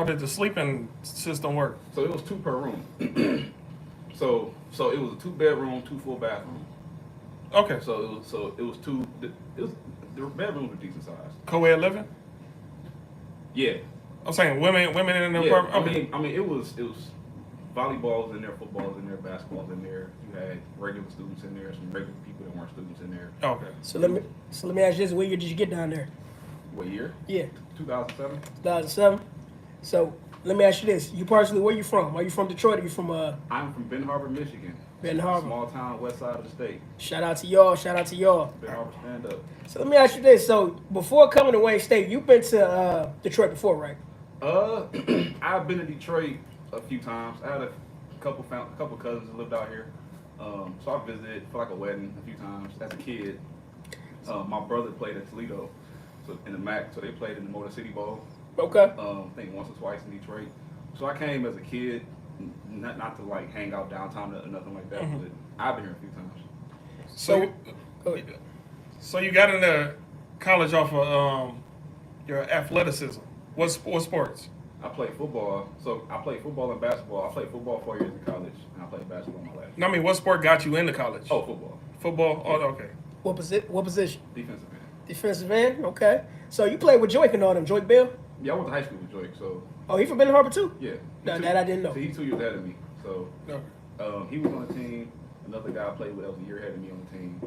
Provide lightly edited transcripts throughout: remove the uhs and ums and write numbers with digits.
did the sleeping system work? So it was two per room. So it was a 2 bedroom, two full bathrooms. Okay. So it was two. It was the bedrooms were decent sized. Co-ed living? Yeah, I'm saying women in the yeah. apartment. I Okay. mean, I mean, it was volleyballs in there, footballs in there, basketballs in there. You had regular students in there, some regular people that weren't students in there. Okay. So let me ask you this: what year did you get down there? What year? Yeah, 2007. 2007. So let me ask you this: you personally, where you from? Are you from Detroit? Or you from I'm from Ben Harbor, Michigan. Ben Harbor? Small town, west side of the state. Shout out to y'all. Shout out to y'all. Ben Harbor, stand up. So let me ask you this: so before coming to Wayne State, you've been to Detroit before, right? I've been to Detroit a few times. I had a couple cousins that lived out here. So I visited for like a wedding a few times as a kid. My brother played at Toledo, so in the MAC, so they played in the Motor City Bowl. Okay. I think once or twice in Detroit. So I came as a kid, not to like hang out downtown or nothing like that, but I've been here a few times. So, Go ahead. so you got into college off of your athleticism. What sports? I played football, so I played football and basketball. I played football 4 years in college, and I played basketball my last. No, I mean, what sport got you into college? Oh, football, Football? Oh, okay. What position? defensive end. Defensive end. Okay. So you played with Joik and all them. Joik Bill. Yeah, I went to high school with Joik, so Oh, he from Ben Harbor too. yeah. That I didn't know. So he's 2 years ahead of me. So Okay. he was on the team. Another guy I played with that was a year ahead of me on the team.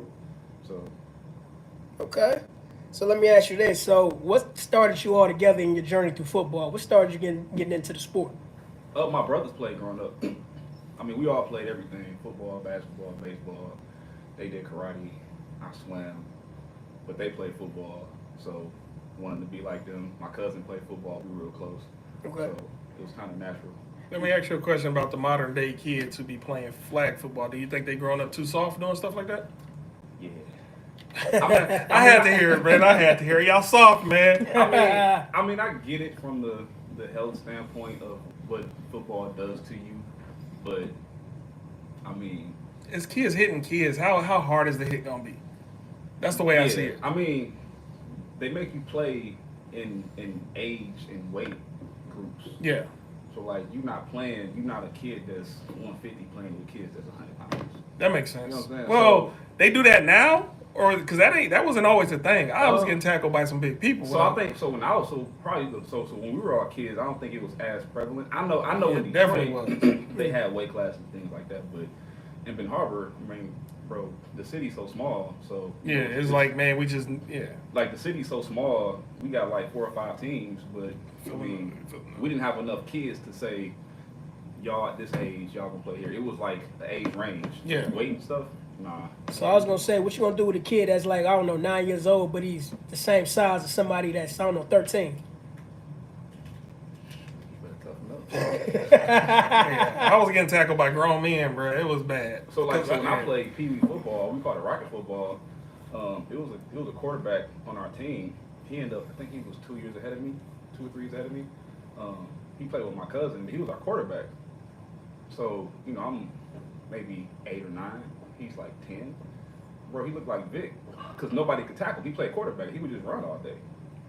So Okay. So let me ask you this: so what started you all together in your journey through football? What started you getting into the sport? my brothers played growing up. I mean, we all played everything: football, basketball, baseball. They did karate. I swam, but they played football. So wanted to be like them. My cousin played football. We were real close. Okay. So it was kind of natural. Let me ask you a question about the modern day kids who be playing flag football. Do you think they growing up too soft doing stuff like that? Yeah. I had to hear it, man. I had to hear it. Y'all soft, man. I mean, I get it from the health standpoint of what football does to you, but I mean, As kids hitting kids, how hard is the hit gonna be? That's the way I see it. I mean, they make you play in age and weight groups. Yeah. So like, you're not a kid that's 150 playing with kids that's 100 pounds. That makes sense. You know what I'm saying? Well, they do that now, or because that wasn't always a thing. I was getting tackled by some big people. So I think so when I was so when we were all kids, I don't think it was as prevalent. I know Yeah, in definitely Detroit they had weight classes and things like that, but in Ben Harbor, I mean, bro, the city's so small, so Yeah, it's like, man, we just like the city's so small, we got like 4 or 5 teams, but I mean, we didn't have enough kids to say, y'all at this age, y'all gonna play here. It was like the age range. Yeah. Weight and stuff, nah. So I was gonna say, what you gonna do with a kid that's like, I don't know, 9 years old, but he's the same size as somebody that's, I don't know, 13? You better toughen up. yeah. I was getting tackled by grown men, bro. It was bad. So like, so when I Yeah. played Pee Wee football, we called it rocket football. It was a quarterback on our team. He ended up, I think he was 2 years ahead of me, 2 or 3 years ahead of me. He played with my cousin, but he was our quarterback. So I'm maybe 8 or 9. He's like 10. Bro, he looked like Vic because nobody could tackle. He played quarterback. He would just run all day.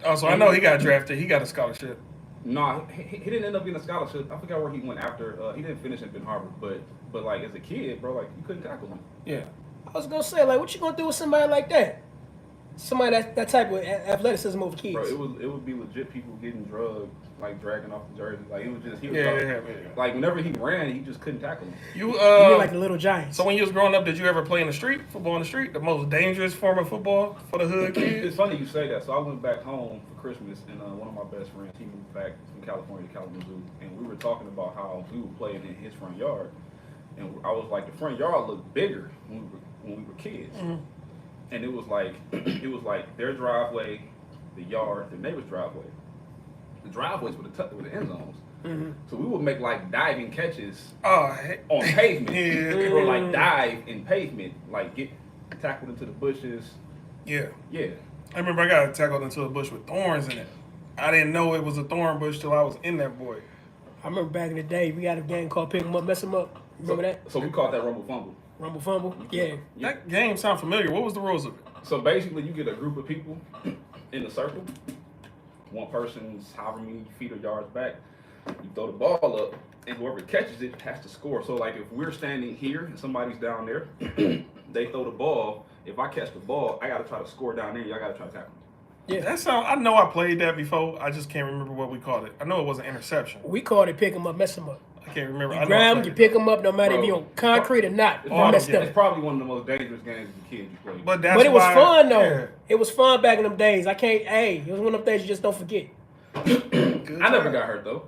Oh, so I know he got drafted. He got a scholarship. No, he didn't end up getting a scholarship. I forgot where he went after. He didn't finish in Ben Harbor, but like as a kid, bro, like you couldn't tackle him. Yeah. I was gonna say, like, what you gonna do with somebody like that? Somebody that type of athleticism over kids. Bro, it would be legit people getting drugged, like dragging off the jersey. Like he was Yeah. like whenever he ran, he just couldn't tackle him. You You mean like the Little Giants? So when you was growing up, did you ever play in the street? Football in the street, the most dangerous form of football for the hood kids. It's funny you say that. So I went back home for Christmas, and one of my best friends, he moved back from California to Kalamazoo, and we were talking about how we were playing in his front yard, and I was like, the front yard looked bigger when we were kids, and it was like their driveway, the yard, the neighbor's driveway. The driveways were the end zones. So we would make like diving catches Oh, heck. on pavement, Yeah. or like dive in pavement, like get tackled into the bushes. Yeah. Yeah. I remember I got tackled into a bush with thorns in it. I didn't know it was a thorn bush till I was in that boy. I remember back in the day, we had a game called Pick 'em Up, Mess 'em Up. Remember that? So we called that rumble fumble. Rumble Fumble? Yeah. That game sound familiar. What was the rules of it? So basically, you get a group of people in a circle. One person's however many feet or yards back. You throw the ball up, and whoever catches it has to score. So like if we're standing here and somebody's down there, they throw the ball. If I catch the ball, I got to try to score down there. Y'all got to try to tackle me. Yeah. That sound. I know I played that before. I just can't remember what we called it. I know it was an interception. We called it pick 'em up, mess 'em up. I can't remember. I You know I grab 'em, played you it. pick 'em up, no matter if Bro, you're on concrete or not. It's You probably, messed it's up. probably one of the most dangerous games as a kid you play. But that's But it was why- fun though. yeah. It was fun back in them days. I can't. Hey, it was one of them things you just don't forget. I never got hurt though.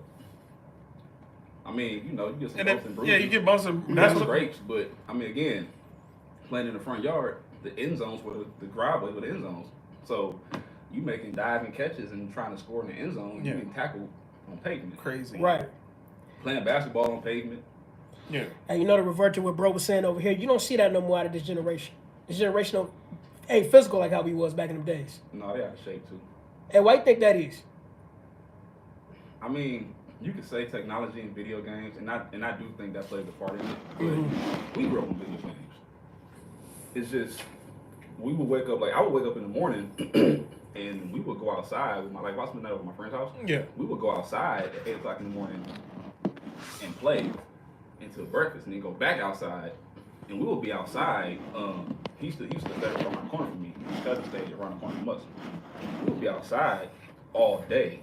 I mean, you get some And bumps and then, bruises. yeah, you get bumps and That's that's some what. breaks, but I mean, again, playing in the front yard, the end zones were the driveway were the end zones. So you making diving catches and trying to score in the end zone, Yeah. you getting tackled on pavement. Crazy. Right. Playing basketball on pavement. Yeah. And to revert to what bro was saying over here, you don't see that no more out of this generation. This generation ain't physical like how we was back in them days. No, they out of shape too. And why you think that is? I mean, you could say technology and video games, and I do think that plays a part in it. But we grew up on video games. It's just we would wake up I would wake up in the morning and we would go outside with I spent the night over my friend's house. Yeah. We would go outside at 8:00 in the morning and play until breakfast, and then go back outside. And we would be outside. He used to stay around the corner from me. His cousin stayed around the corner from us. We would be outside all day.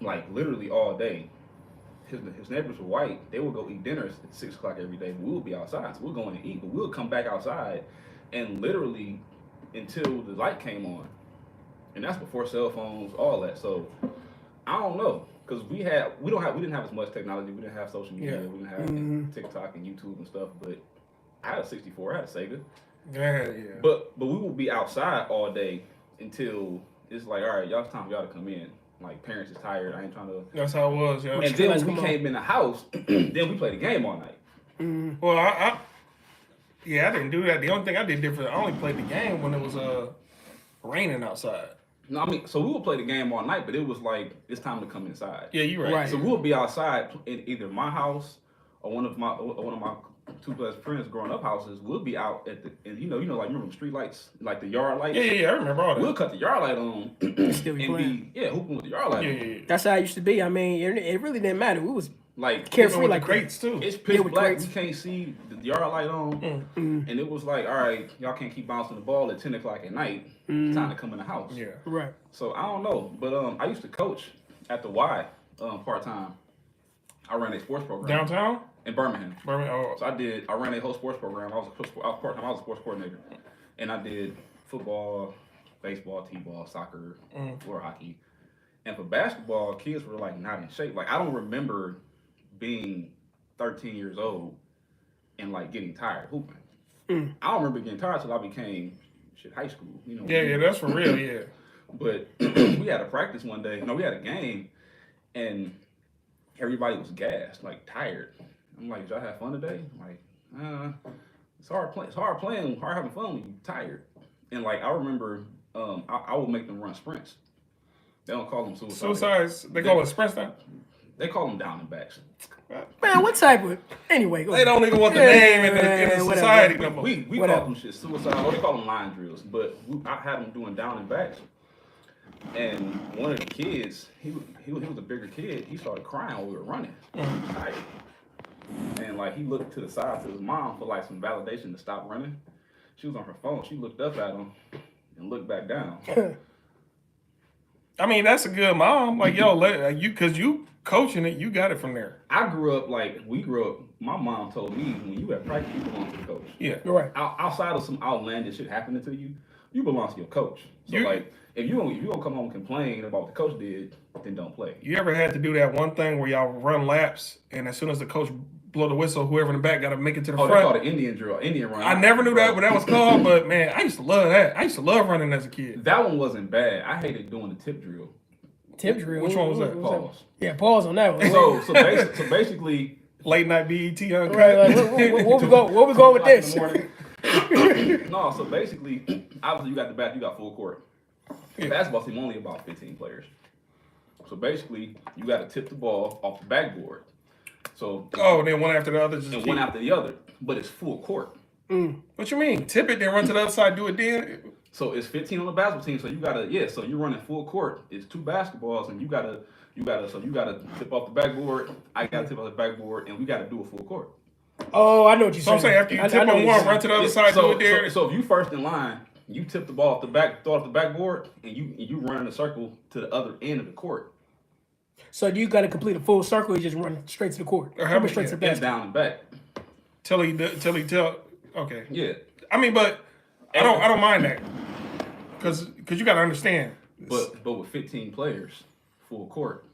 Like literally all day. His neighbors were white. They would go eat dinners at 6:00 every day. We would be outside, so we'll go in and eat. But we'll come back outside, and literally until the light came on, and that's before cell phones, all that. So I don't know, because we didn't have as much technology. We didn't have social media. Yeah. We didn't have TikTok and YouTube and stuff. But I had a 64. I had a Sega. Yeah. But we would be outside all day until it's like, all right, it's time for y'all to come in. Like, parents is tired. I ain't trying to. That's how it was. Yeah. And then when we came in the house, then we played the game all night. Well, I didn't do that. The only thing I did different, I only played the game when it was raining outside. No, I mean, so we would play the game all night, but it was like it's time to come inside. Yeah, you're right. Right. So we would be outside in either my house or one of my two best friends growing up houses. We'll be out at like remember the street lights, like the yard lights. Yeah, I remember all that. We'll cut the yard light on Still be and playing. hooping with the yard light. Yeah, on. yeah. That's how it used to be. I mean, it really didn't matter. We was Like carefree With like the crates too. it's pitch with black. crates. We can't see the yard light on, and it was like, all right, y'all can't keep bouncing the ball at 10:00 at night. It's time to come in the house. Yeah. Right. So I don't know, but I used to coach at the Y part time. I ran a sports program Downtown? in Birmingham. Birmingham. Oh, So I ran a whole sports program. I was part time. I was a sports coordinator, and I did football, baseball, t-ball, soccer, floor hockey, and for basketball, kids were like not in shape. Like I don't remember being 13 years old and like getting tired hooping. I don't remember getting tired till I became high school. yeah, that's for real. Yeah. But we had a practice one day. No, we had a game, and everybody was gassed, like tired. I'm like, did y'all have fun today? I'm like, it's hard playing, hard having fun when you're tired. And like I remember, I would make them run sprints. They don't call them suicides. Suicides, they call it sprints now? They call them down and backs. Man, what type of anyway? Go They ahead. don't even want the name in the whatever. society no more. We call Whatever. them shit suicide, or they call them line drills. But I had them doing down and backs. And one of the kids, he was a bigger kid. He started crying while we were running. Tired. And like he looked to the side to his mom for like some validation to stop running. She was on her phone. She looked up at him and looked back down. I mean, that's a good mom. Like, yo, because you coaching it, you got it from there. I grew up we grew up. My mom told me when you at practice, you belong to the coach. Yeah. Right. Outside of some outlandish shit happening to you, you belong to your coach. So like, if you don't come home and complain about what the coach did, then don't play. You ever had to do that one thing where y'all run laps, and as soon as the coach blow the whistle, whoever in the back got to make it to the Oh, they front? call it Indian drill, Indian run. I never knew that what that was called, but man, I used to love that. I used to love running as a kid. That one wasn't bad. I hated doing the tip drill. Tip drill. Which one was that? Pause. Yeah, pause on that one. So basically, Late night BET on Right, like, where we going with this? No, so basically, obviously you got the back, you got full court. Yeah. Basketball team only about 15 players. So basically, you got to tip the ball off the backboard. So and then one after the other. and one after the other, but it's full court. What you mean? Tip it, then run to the other side, do it then? So it's 15 on the basketball team. So you gotta, so you're running full court. It's 2 basketballs, and you gotta tip off the backboard. I gotta tip off the backboard, and we gotta do a full court. Oh, I know what you're So I'm saying after you tip on one, run to the other side, do it there. So if you first in line, you tip the ball off the back, throw it off the backboard, and you run in a circle to the other end of the court. So you got to complete a full circle. You just run straight to the court. Or how Straight to the And basket. down and back. Till he tell. Okay. Yeah. I mean, but I don't mind that because you got to understand. But with 15 players, full court,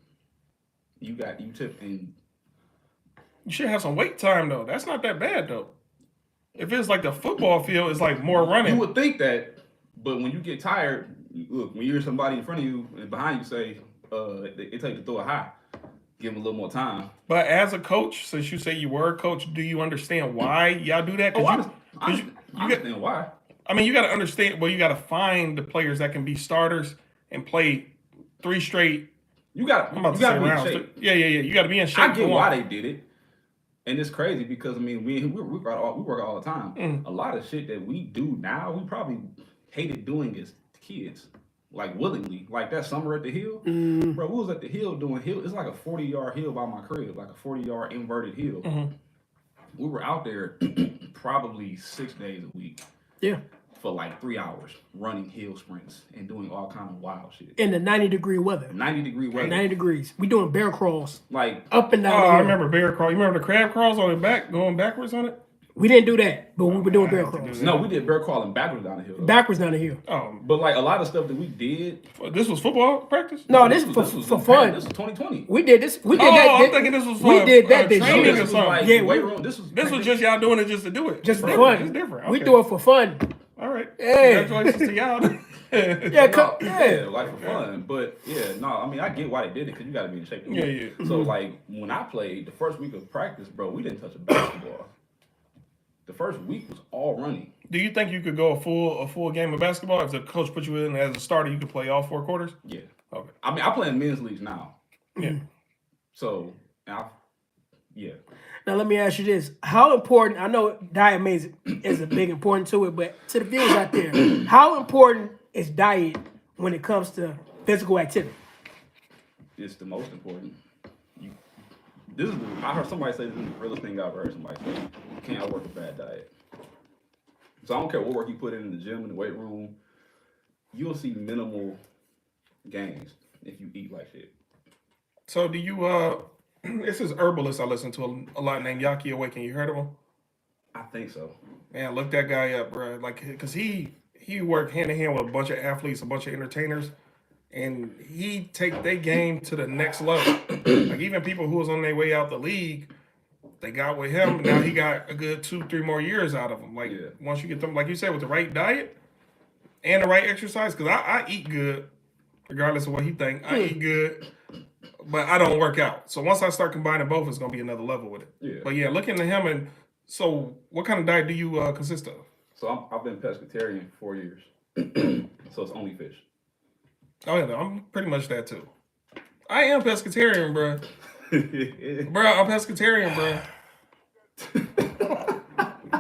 you tip and You should have some wait time though. That's not that bad though. If it's like the football field, it's like more running. you would think that, but when you get tired, look, when you hear somebody in front of you and behind you say, they tell you to throw it high, give them a little more time. But as a coach, since you say you were a coach, do you understand why y'all do that? I understand why. I mean, you got to understand. Well, you got to find the players that can be starters and play 3 straight. You got to be in shape. Yeah. You got to be in shape. I get why they did it. And it's crazy because, I mean, we work all the time. A lot of shit that we do now, we probably hated doing as kids, like willingly. Like that summer at the hill. Bro, we was at the hill doing hill. It's like a 40-yard hill by my crib, like a 40-yard inverted hill. We were out there probably 6 days a week. Yeah. For like 3 hours, running hill sprints and doing all kind of wild shit. In the 90-degree weather. 90-degree weather. 90 degrees. We doing bear crawls. Like Up and down. I remember bear crawl. You remember the crab crawls on the back, going backwards on it? We didn't do that, but we were doing bear crawls. no, we did bear crawling backwards down the hill. Backwards down the hill. But like a lot of stuff that we did. This was football practice? No, this was for fun. This was 2020. We did this. We did that. I'm thinking this was for we did that this training year. or This was something. like Yeah, weight room. This was just y'all doing it just to do it. Just for different. fun. It's different. We Okay. do it for fun. All right. Hey. Congratulations to y'all. Yeah, like for fun. But yeah, no, I mean I get why they did it because you got to be in shape. Yeah. So like when I played the first week of practice, bro, we didn't touch a basketball. The first week was all running. Do you think you could go a full game of basketball if the coach put you in as a starter? You could play all 4 quarters. Yeah. Okay. I mean I play in men's leagues now. Yeah. So Now let me ask you this: how important? I know diet is a big important to it, but to the viewers out there, how important is diet when it comes to physical activity? It's the most important. I heard somebody say this is the realest thing I've heard somebody say. You can't outwork a bad diet. So I don't care what work you put in the gym, in the weight room, you'll see minimal gains if you eat like shit. So do you this is herbalist I listen to a lot named Yaki Awaken. You heard of him? I think so. Man, look that guy up, bro. Like, cause he worked hand in hand with a bunch of athletes, a bunch of entertainers, and he take their game to the next level. Like even people who was on their way out the league, they got with him. Now he got a good 2-3 more years out of them. Like once you get them, like you said, with the right diet and the right exercise, cause I eat good, regardless of what he think. I eat good. But I don't work out. So once I start combining both, it's gonna be another level with it. Yeah. But yeah, look into him. And so, what kind of diet do you consist of? So I've been pescatarian for 4 years. So it's only fish. Oh yeah, I'm pretty much that too. I am pescatarian, bro. Bro, I'm pescatarian, bro.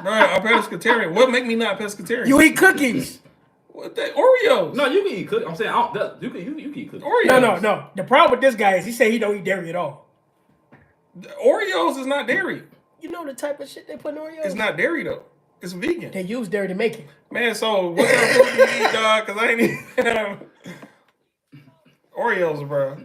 Bro, I'm pescatarian. What make me not pescatarian? You eat cookies. What the Oreos? No, you can eat cookies. I'm saying you can eat cookies. Oreos. No. The problem with this guy is he said he don't eat dairy at all. Oreos is not dairy. You know the type of shit they put in Oreos? It's not dairy though. It's vegan. They use dairy to make it. Man, so what kind of food do you eat, dog? Cause I ain't eating Oreos, bro.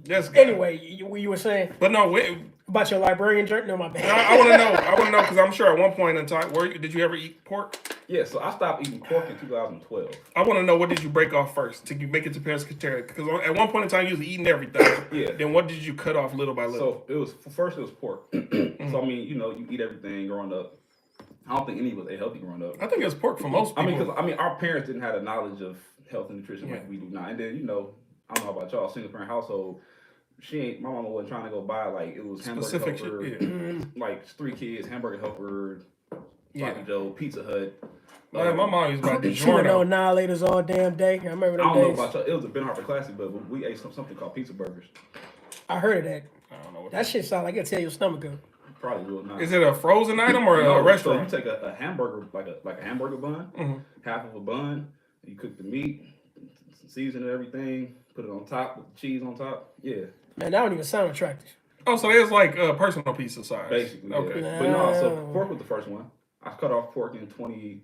Yes. Anyway, you were saying But no, wait. about your librarian journey? No, my bad. I want to know. I want to know because I'm sure at one point in time, did you ever eat pork? Yeah, so I stopped eating pork in 2012. I want to know what did you break off first to make it to pescatarian? Because at one point in time you was eating everything. Yeah. Then what did you cut off little by little? So it was pork. So I mean, you eat everything growing up. I don't think any of us ate healthy growing up. I think it's pork for most people. I mean, our parents didn't have the knowledge of health and nutrition like we do now. And then I don't know about y'all, single parent household. My mama wasn't trying to go buy like it was hamburger Specific helper, shit, like 3 kids, hamburger helper, Sloppy Joe, Pizza Hut. My mom used to buy Chewing DiGiorno. on annihilators all damn day. I remember I them don't know days. about y'all. It was a Ben Harper Classic, but we ate something called pizza burgers. I heard of that. I don't know what That shit sound like it'll tear your stomach up. probably will not. Is it a frozen item or No, a restaurant? So you take a hamburger, like a hamburger bun, half of a bun, you cook the meat, season and everything, put it on top with the cheese on top. Yeah. Man, that don't even sound attractive. Oh, so it's like a personal pizza size. Basically, Okay. yeah. But no, so pork was the first one. I cut off pork in 20.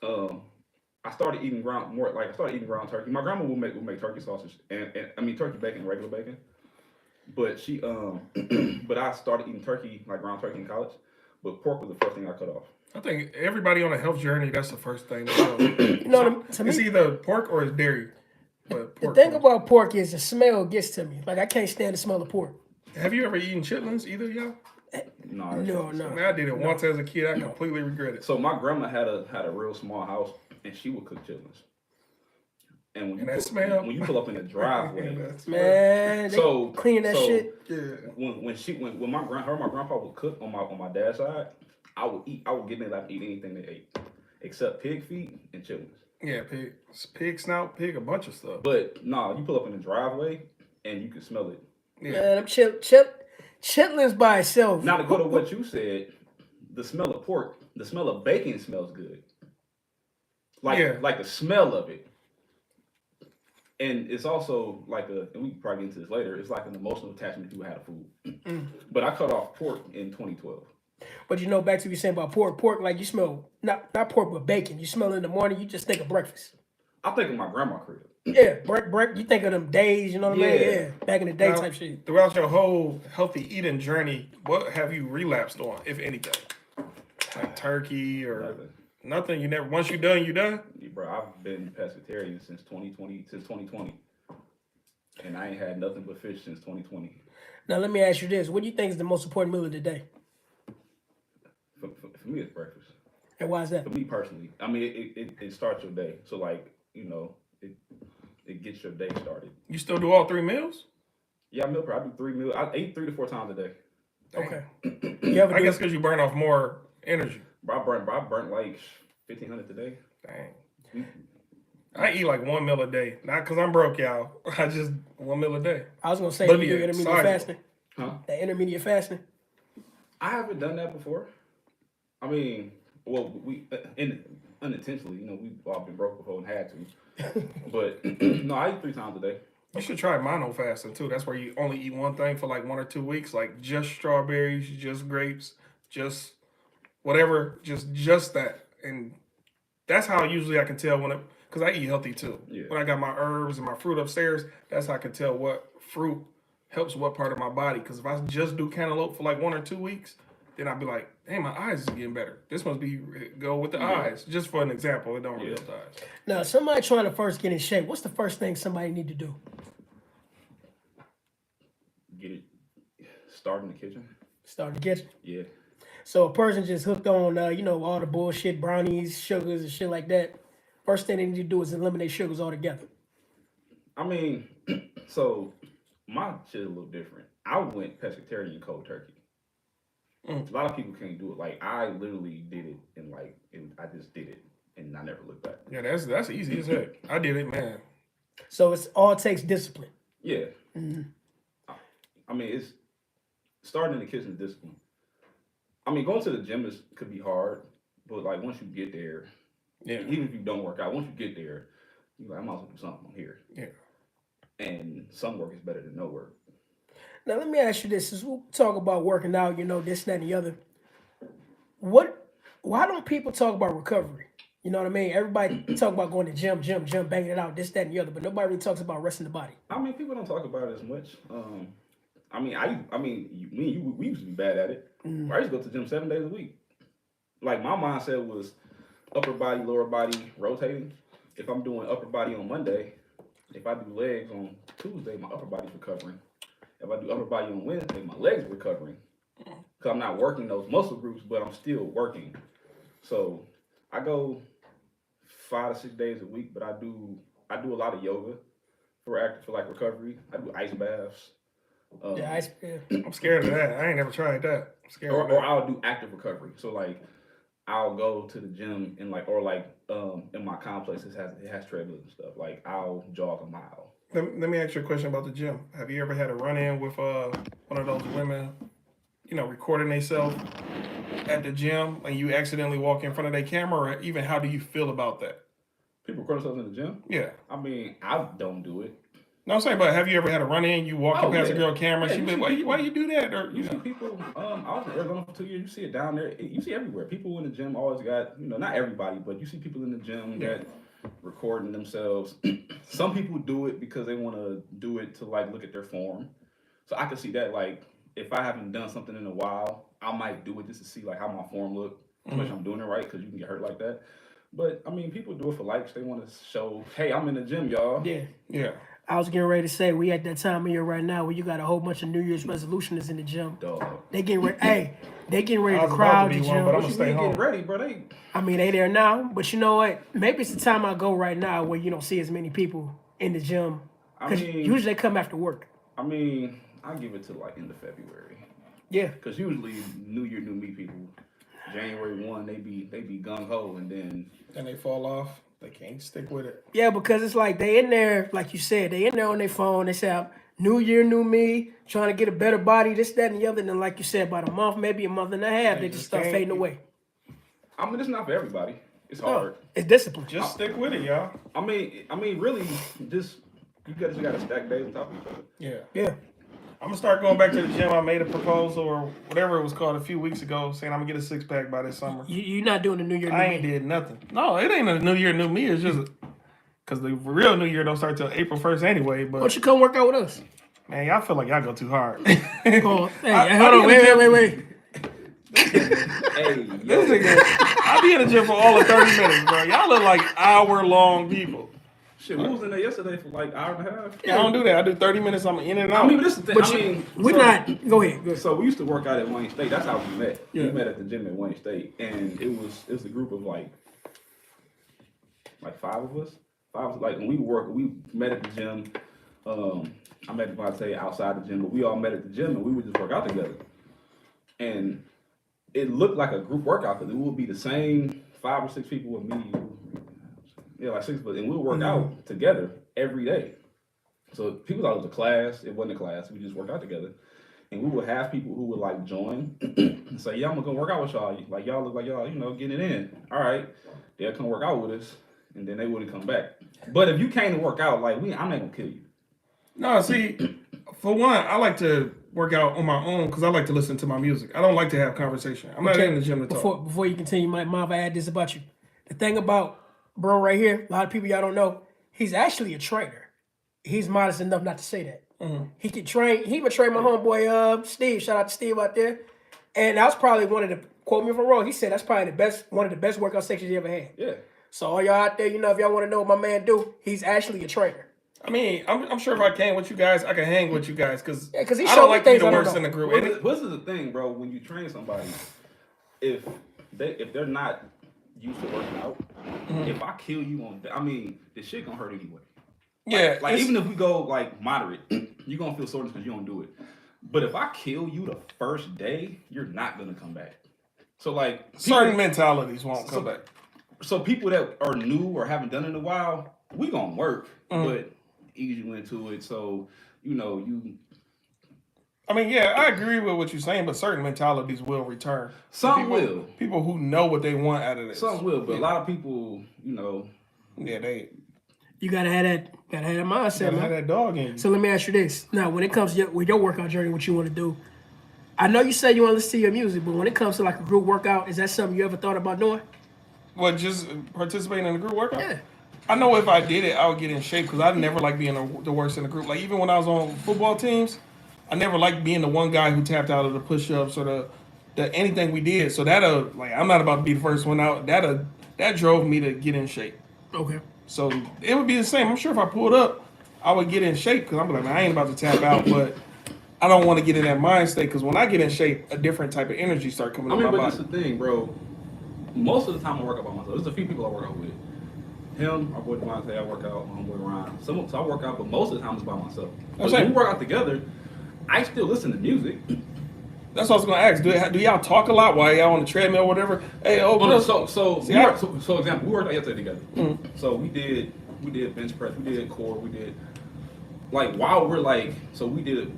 I started eating ground turkey. My grandma would make turkey sausage and I mean turkey bacon, regular bacon. But she but I started eating turkey, like ground turkey in college. But pork was the first thing I cut off. I think everybody on a health journey, that's the first thing. To To it's me, either pork or it's dairy. But the pork thing about pork is the smell gets to me. Like I can't stand the smell of pork. Have you ever eaten chitlins, either of y'all? No. Man, I did it once as a kid. I completely regret it. So my grandma had a real small house, and she would cook chitlins. And when you pull up in the driveway, man, they clean that shit. Yeah. When my grandpa would cook on my dad's side, I would get in there and eat anything they ate, except pig feet and chitlins. Yeah, pig snout, a bunch of stuff. But no, you pull up in the driveway and you can smell it. Yeah. Man, chitlins by itself. Now to go to what you said, the smell of pork, the smell of bacon smells good. Like the smell of it. And it's also like and we can probably get into this later, it's like an emotional attachment you had to food. But I cut off pork in 2012. But you know, back to what you saying about pork, like you smell, not pork, but bacon. You smell it in the morning, you just think of breakfast. I think of my grandma crib. Yeah, break. You think of them days, you know what I mean? Yeah, back in the day type shit. Throughout your whole healthy eating journey, what have you relapsed on, if anything? Like turkey or nothing? You never. Once you're done, you're done. Yeah, bro, I've been pescatarian since 2020, and I ain't had nothing but fish since 2020. Now let me ask you this: what do you think is the most important meal of the day? For me, it's breakfast. And why is that? For me personally, I mean, it starts your day. So like, it gets your day started. You still do all 3 meals? Yeah, I meal prep. I do 3 meals. I eat 3 to 4 times a day. Okay. I guess because you burn off more energy. Bro, I burnt like 1,500 today. Dang. I eat like 1 meal a day. Not because I'm broke, y'all. I just 1 meal a day. I was gonna say you do intermediate fasting. Huh? That intermediate fasting. I haven't done that before. I mean, well, we unintentionally, we've all been broke before and had to. But no, I eat 3 times a day. You should try mono fasting too. That's where you only eat one thing for like 1 or 2 weeks, like just strawberries, just grapes, just whatever, just that. And that's how usually I can tell because I eat healthy too. Yeah. When I got my herbs and my fruit upstairs, that's how I can tell what fruit helps what part of my body. Because if I just do cantaloupe for like 1 or 2 weeks, then I'd be like, hey, my eyes is getting better. This must be go with the eyes. Just for an example, it don't really help the eyes. Now, somebody trying to first get in shape, what's the first thing somebody need to do? Get it. Start in the kitchen. Start in the kitchen. Yeah. So a person just hooked on, all the bullshit, brownies, sugars, and shit like that. First thing they need to do is eliminate sugars altogether. I mean, so my shit is a little different. I went pescatarian cold turkey. A lot of people can't do it. Like I literally did it, and I just did it, and I never looked back. Yeah, that's easy as heck. I did it, man. So it's all takes discipline. Yeah. I mean, it's starting in the kitchen is discipline. I mean, going to the gym could be hard, but like once you get there, even if you don't work out, once you get there, you're like, I might as well do something here. Yeah. And some work is better than no work. Now, let me ask you this. As we talk about working out, this, that, and the other, why don't people talk about recovery? You know what I mean? Everybody talk about going to gym, banging it out, this, that, and the other, but nobody really talks about resting the body. I mean, people don't talk about it as much. We used to be bad at it. I used to go to the gym 7 days a week. Like, my mindset was upper body, lower body, rotating. If I'm doing upper body on Monday, if I do legs on Tuesday, my upper body's recovering. If I do upper body on Wednesday, my legs are recovering. Because I'm not working those muscle groups, but I'm still working. So I go 5 to 6 days a week, but I do a lot of yoga for recovery. I do ice baths. I'm scared of that. I ain't never tried that. I'm scared of that. Or I'll do active recovery. So like I'll go to the gym and in my complex it has treadmills and stuff. Like I'll jog a mile. Let me ask you a question about the gym. Have you ever had a run-in with one of those women recording themselves at the gym and you accidentally walk in front of their camera, or even how do you feel about that? People record themselves in the gym? Yeah. I mean, I don't do it. No, I'm saying, but have you ever had a run-in, you walking past a girl camera, she be like, why you do that? Or, you see people, I was in Arizona for 2 years, you see it down there, you see everywhere. People in the gym always got, not everybody, but you see people in the gym that recording themselves. Some people do it because they want to do it to like look at their form. So I can see that, like, if I haven't done something in a while, I might do it just to see like how my form look, especially if I'm doing it right, because you can get hurt like that. But I mean, people do it for likes. They want to show, hey, I'm in the gym, y'all. Yeah. I was getting ready to say, we at that time of year right now where you got a whole bunch of New Year's resolutions in the gym. Dog. They getting ready. They getting ready to crowd the gym. But I'm gonna stay home. Getting ready, bro. I mean, they there now, but you know what? Maybe it's the time I go right now where you don't see as many people in the gym. Because usually they come after work. I mean, I give it to like end of February. Yeah. Because usually New Year, New Me people, January 1, they be gung ho, and then they fall off. They can't stick with it. Yeah, because it's like they in there, like you said, they in there on their phone. They say, New Year, new me, trying to get a better body, this, that, and the other. And then, like you said, about a month, maybe a month and a half, they just start fading away. I mean, it's not for everybody. It's hard. It's discipline. Just stick with it, y'all. I mean, really, just you gotta stack days on top of each other. Yeah. I'm gonna start going back to the gym. I made a proposal or whatever it was called a few weeks ago, saying I'm gonna get a 6-pack by this summer. You're not doing the New Year, new I ain't me. did nothing. No, it ain't a New Year, new me. It's just because the real New Year don't start till April 1st anyway. But Why don't you come work out with us? man, y'all feel like y'all go too hard. Hey, hold on, wait. Hey, This nigga, I be in the gym for all of 30 minutes, bro. Y'all look like hour-long people. shit, we was in there yesterday for like an hour and a half. Yeah, I don't do that. I do 30 minutes. I'm in and out. I mean, but this is the thing. We're not. Go ahead. So we used to work out at Wayne State. That's how we met. Yeah. We met at the gym at Wayne State, and it was a group of like 5 of us. Like when we met at the gym. I met Devontae outside the gym, but we all met at the gym and we would just work out together. And it looked like a group workout because it would be the same 5 or 6 people with me. Yeah, like 6 of us, and we would work out together every day. So people thought it was a class. It wasn't a class. We just worked out together. And we would have people who would like join and say, yeah, I'm gonna go work out with y'all. Like y'all look like y'all, getting it in. All right. They'll come work out with us, and then they wouldn't come back. But if you came to work out, like I'm not gonna kill you. No, see, for one, I like to work out on my own because I like to listen to my music. I don't like to have conversation. I'm not in the gym to talk. Before you continue, Mom, I add this about you. The thing about bro right here, a lot of people y'all don't know, he's actually a trainer. He's modest enough not to say that. Mm-hmm. He could train. He would train my homeboy Steve. Shout out to Steve out there. And that was probably one of the, quote me if I'm wrong, he said that's probably one of the best workout sections he ever had. Yeah. So all y'all out there, if y'all want to know what my man do, he's actually a trainer. I mean, I'm sure if I came with you guys, I can hang with you guys because he I don't showed like to be things the I don't worst know. in the group. This is the thing, bro. When you train somebody, if they're not used to working out, if I kill you on, the shit gonna hurt anyway. Yeah, Like even if we go like moderate, you're gonna feel soreness because you don't do it. But if I kill you the first day, you're not gonna come back. So like certain mentalities won't come back. So people that are new or haven't done it in a while, we gonna work, but ease you into it. So you. I mean, yeah, I agree with what you're saying, but certain mentalities will return. Some will. People who know what they want out of this. Some will, but a lot of people, Yeah, they. You gotta have that mindset, Gotta man. have that dog in you. So let me ask you this. Now, when it comes to your workout journey, what you want to do, I know you say you want to listen to your music, but when it comes to like a group workout, is that something you ever thought about doing? What, just participating in a group workout? Yeah. I know if I did it, I would get in shape because I never like being the worst in the group. Like even when I was on football teams, I never liked being the one guy who tapped out of the push-ups or the anything we did. So I'm not about to be the first one out. That drove me to get in shape. Okay. So it would be the same. I'm sure if I pulled up, I would get in shape because I'm like, man, I ain't about to tap out, but I don't want to get in that mind state because when I get in shape, a different type of energy start coming in my body. That's the thing, bro. Most of the time I work out by myself. There's a few people I work out with. Him, our boy Devontae, I work out, my homeboy Ryan. So I work out, but most of the time it's by myself. But when we work out together, I still listen to music. That's what I was gonna ask. Do y'all talk a lot while y'all on the treadmill or whatever? Hey, So example, we worked out yesterday together. Mm-hmm. So we did bench press, we did core, we did like while we're like, so we did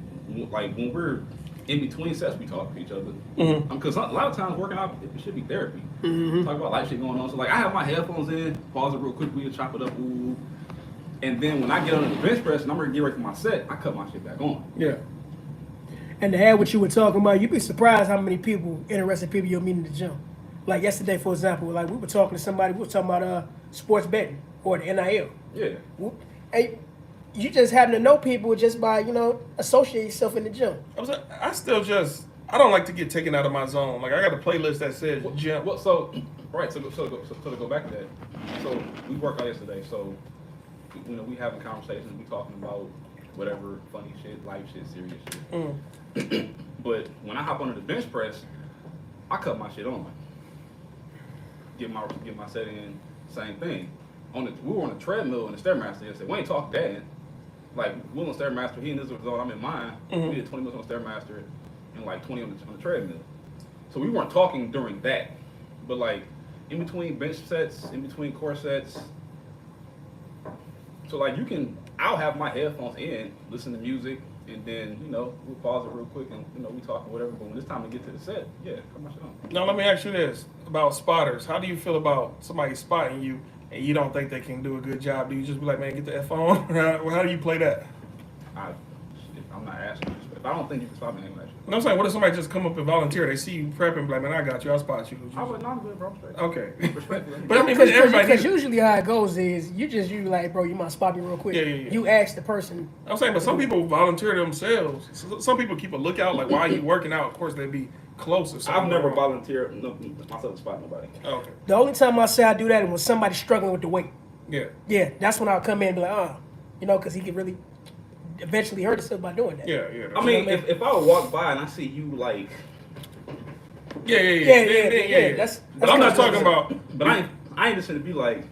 like when we're in between sets, we talk to each other. Mm-hmm. Because a lot of times working out, it should be therapy. Mm-hmm. Talk about life shit going on. So like I have my headphones in, pause it real quick, we can chop it up, ooh. And then when I get on the bench press and I'm ready to get ready for my set, I cut my shit back on. Yeah. And to add what you were talking about, you'd be surprised how many interested people you'll meet in the gym. Like yesterday, for example, like we were talking to somebody, we were talking about sports betting or the NIL. Yeah. And you just happen to know people just by, associate yourself in the gym. I don't like to get taken out of my zone. Like I got a playlist that says gym. Well, so to go back to that. So we worked out yesterday. So we having conversations. We talking about whatever funny shit, life shit, serious shit. But when I hop onto the bench press, I cut my shit on. Get my set in. Same thing. We were on the treadmill and the stairmaster yesterday. We ain't talking that. Like we on the stairmaster. He in his zone. I'm in mine. We did 20 minutes on the stairmaster and like 20 on the treadmill. So we weren't talking during that. But like in between bench sets, in between core sets. So like I'll have my headphones in, listen to music, and then we'll pause it real quick and we talking whatever. But when it's time to get to the set, cut my shit on. Now let me ask you this about spotters. How do you feel about somebody spotting you and you don't think they can do a good job? Do you just be like, man, get the F on? How do you play that? I'm not asking. If I don't think you can spot me, I ain't gonna ask you. No, I'm saying, what if somebody just come up and volunteer? They see you prepping, be like, man, I got you. I'll spot you. I would not good, bro. I'm straight. Okay. Respectfully. But I mean, everybody. Because usually how it goes is you like, bro, you might spot me real quick. Yeah. You ask the person. I'm saying, but some people volunteer themselves. Some people keep a lookout. Like, while you working out, of course, they'd be close or something. I've never volunteered myself to spot nobody. Okay. The only time I say I do that is when somebody's struggling with the weight. Yeah. Yeah, that's when I'll come in and be like, because he could really eventually hurt himself by doing that. Yeah. I mean, if I would walk by and I see you like. Yeah. That's But I'm not talking about. But I ain't just gonna be like,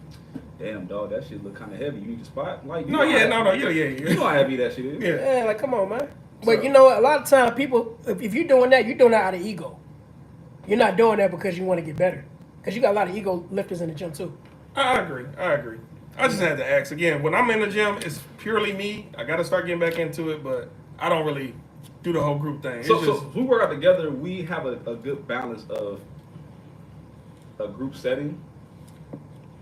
damn dog, that shit look kind of heavy. You need to spot like. No. You know how heavy that shit is. Yeah. Yeah, like come on, man. But a lot of times people, if you're doing that out of ego. You're not doing that because you want to get better. Because you got a lot of ego lifters in the gym too. I agree. I just had to ask again. When I'm in the gym, it's purely me. I got to start getting back into it, but I don't really do the whole group thing. So we work out together. We have a good balance of a group setting,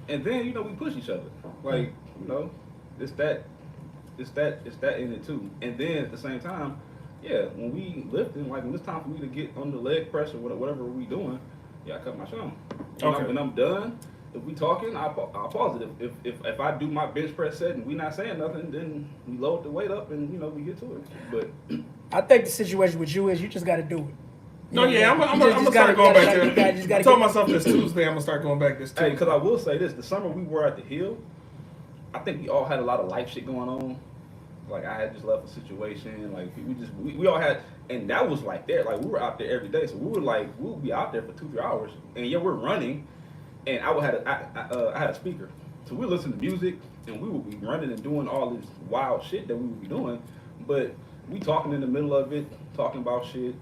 and then we push each other. Like it's that in it too. And then at the same time, when we lifting, like when it's time for me to get on the leg press or whatever we doing, I cut my shit on. When I'm done. If we talking, I'll pause it. If I do my bench press set and we not saying nothing, then we load the weight up and we get to it. But I think the situation with you is you just got to do it. I'm gonna start going back there. I told myself this Tuesday I'm gonna start going back this Tuesday. Hey, because I will say this: the summer we were at the Hill, I think we all had a lot of life shit going on. Like I had just left a situation. Like we all had, and that was like there. Like we were out there every day, so we would be out there for 2-3 hours, and we're running. And I had a speaker, so we listen to music, and we would be running and doing all this wild shit that we would be doing. But we talking in the middle of it, talking about shit,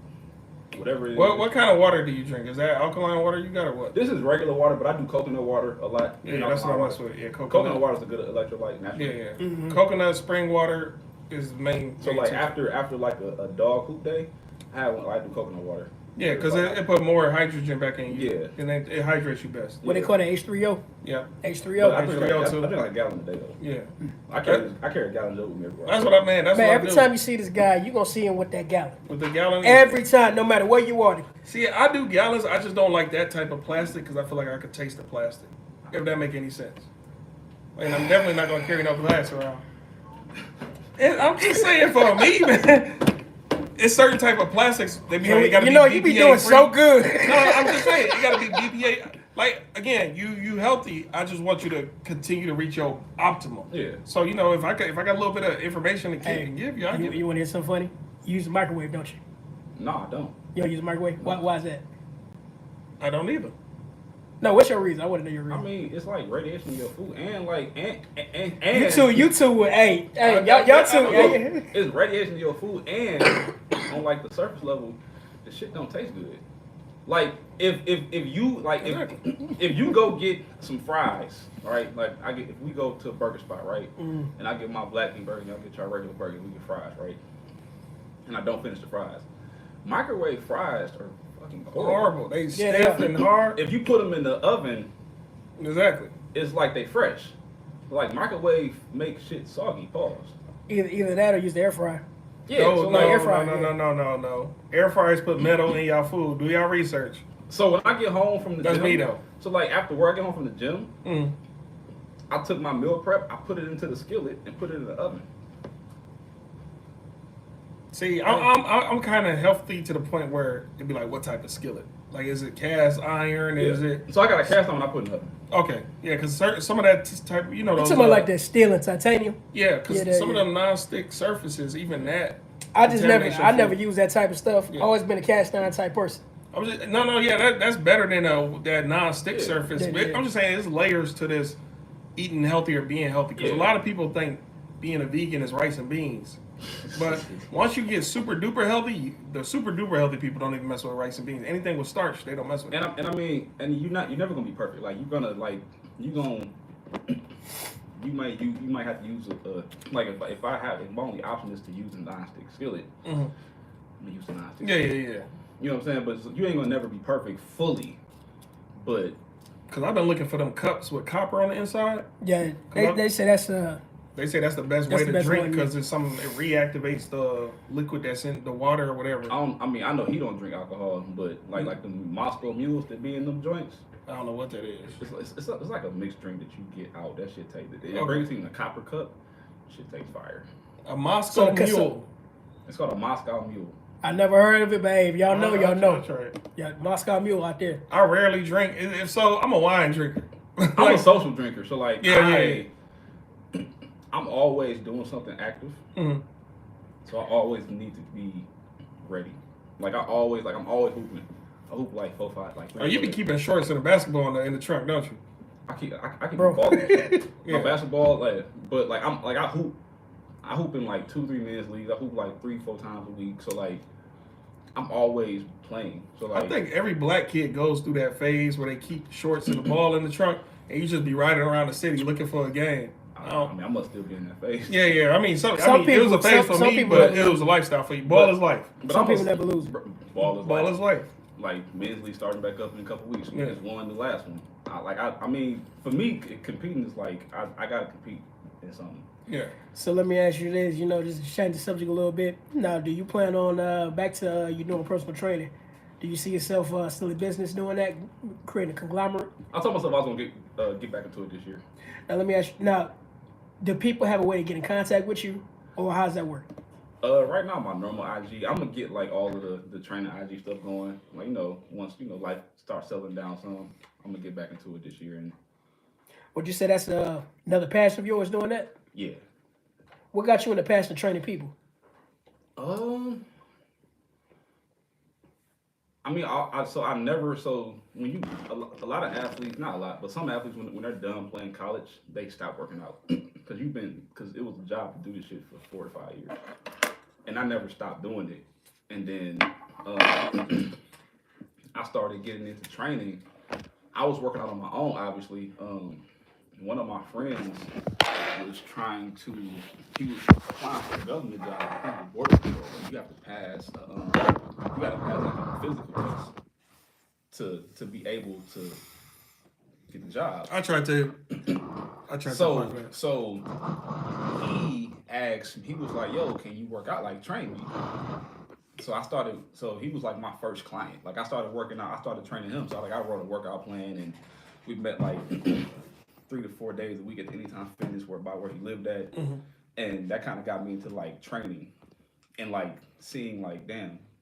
whatever it is. What kind of water do you drink? Is that alkaline water you got or what? This is regular water, but I do coconut water a lot. Yeah, that's what I mess with. Yeah, coconut water is a good electrolyte. Naturally. Yeah. Mm-hmm. Coconut spring water is the main. So like after like a dog poop day, I do coconut water. Yeah, because it put more hydrogen back in you. Yeah. And it hydrates you best. What they call it, H3O? Yeah. H3O. I drink like a gallon a day though. Yeah. I carry a gallon of with me everywhere. That's what I mean. Every time you see this guy, you're going to see him with that gallon. With the gallon? Every time, no matter where you are. See, I do gallons. I just don't like that type of plastic because I feel like I could taste the plastic. If that make any sense. And I'm definitely not going to carry no glass around. And I'm just saying for me, man. It's certain type of plastics. They be like, you be doing so good. No, I'm just saying, it got to be BPA. Like, again, you healthy. I just want you to continue to reach your optimal. Yeah. So, if I got a little bit of information to can give you, you want to hear something funny? You use a microwave, don't you? No, I don't. You don't use a microwave? Why is that? I don't either. No, what's your reason? I want to know your reason. I mean, it's like radiation in your food, and like and you two, hey, y'all two. It's radiation in your food, and on like the surface level, the shit don't taste good. Like if you go get some fries, right? Like if we go to a burger spot, right? And I get my black bean burger, y'all get your regular burger, we get fries, right? And I don't finish the fries. Microwave fries are fucking Horrible. They Yeah, stiff they are. and hard. If you put them in the oven, Exactly. it's like they fresh. Like microwave make shit soggy. Pause. Either that or use the air fryer. Yeah. No, so no, like, air no, fryer, no, yeah. no. Air fryers put metal in y'all food. Do y'all research? so when I get home from the That's gym, me though. so like after work, I get home from the gym. Mm. I took my meal prep, I put it into the skillet and put it in the oven. See, I'm kind of healthy to the point where it'd be like, what type of skillet? Like, is it cast iron? Yeah. Is it So I got a cast on when I put it in the oven. okay? Yeah, because some of that type, you know, You those, talking about like that steel and titanium? yeah, because Yeah, that- some yeah. of them non-stick surfaces, even that. I just never, contamination I never food. use that type of stuff. Yeah. Always been a cast iron type person. I'm just that's better than that non-stick Yeah. surface. Yeah, But yeah. I'm just saying, there's layers to this eating healthy or being healthy. Because a Yeah. lot of people think being a vegan is rice and beans. But once you get super duper healthy, the super duper healthy people don't even mess with rice and beans. Anything with starch, they don't mess with. And I mean, and you're never gonna be perfect. Like you might have to use like if my only option is to use a non-stick skillet, Mhm. I'm gonna use a non-stick. Yeah. You know what I'm saying? But you ain't gonna never be perfect fully. But Because I've been looking for them cups with copper on the inside. Yeah, Cause they say that's They say that's the best That's way the to best drink one, because it reactivates the liquid that's in the water or whatever. I know he don't drink alcohol, but like the Moscow mules that be in them joints. I don't know what that is. It's like a mixed drink that you get out. That shit tastes. It Okay. brings you in a copper cup. Shit tastes fire. A Moscow So- Mule. It's called a Moscow Mule. I never heard of it, but hey, if y'all know, y'all know. That's right. Yeah, Moscow Mule out there. I rarely drink. If so, I'm a wine drinker. I'm a social drinker, so like Yeah. I'm always doing something active, Mhm. so I always need to be ready. Like I'm always hooping. I hoop like 4-5 like. Oh, you be keeping shorts and a basketball in the trunk, don't you? I keep Bro. balling. Yeah. No basketball, but I hoop in like 2-3 minutes leagues. I hoop like 3-4 times a week. So like, I'm always playing. So like, I think every black kid goes through that phase where they keep shorts and the ball in the trunk, and you just be riding around the city looking for a game. I mean, I must still be in that phase. Yeah. I mean, Some it was people- a phase for some me, people but never it was a lifestyle for you. Ball is life. But Some I people must- never lose. Ball is Ball life. is life. Like men's league starting back up in a couple weeks. We Yeah. just won the last one. I mean, for me, competing is like I gotta compete in something. Yeah. So let me ask you this, just to change the subject a little bit. Now, do you plan on back to you doing personal training? Do you see yourself still in business doing that, creating a conglomerate? I told myself I was gonna get back into it this year. Now let me ask you. Now, do people have a way to get in contact with you, or how does that work? Right now, my normal IG, I'm gonna get like all of the training IG stuff going. Like once life starts settling down some, I'm gonna get back into it this year. And Would you say that's another passion of yours doing that? yeah. What got you in the passion of training people? I mean, I never when you a lot of athletes, not a lot, but some athletes when they're done playing college, they stop working out because it was a job to do this shit for 4 to 5 years, and I never stopped doing it. And then I started getting into training. I was working out on my own, obviously. One of my friends was he was applying for a government job, I think the border patrol. You have to pass like a physical test to be able to get the job. I tried to. So he asked, he was like, yo, can you work out, like train me? So he was like my first client. Like I started working out, I started training him. So I wrote a workout plan and we met like 3 to 4 days a week at Anytime Fitness where he lived at. Mhm. And that kind of got me into like training and like seeing like, damn,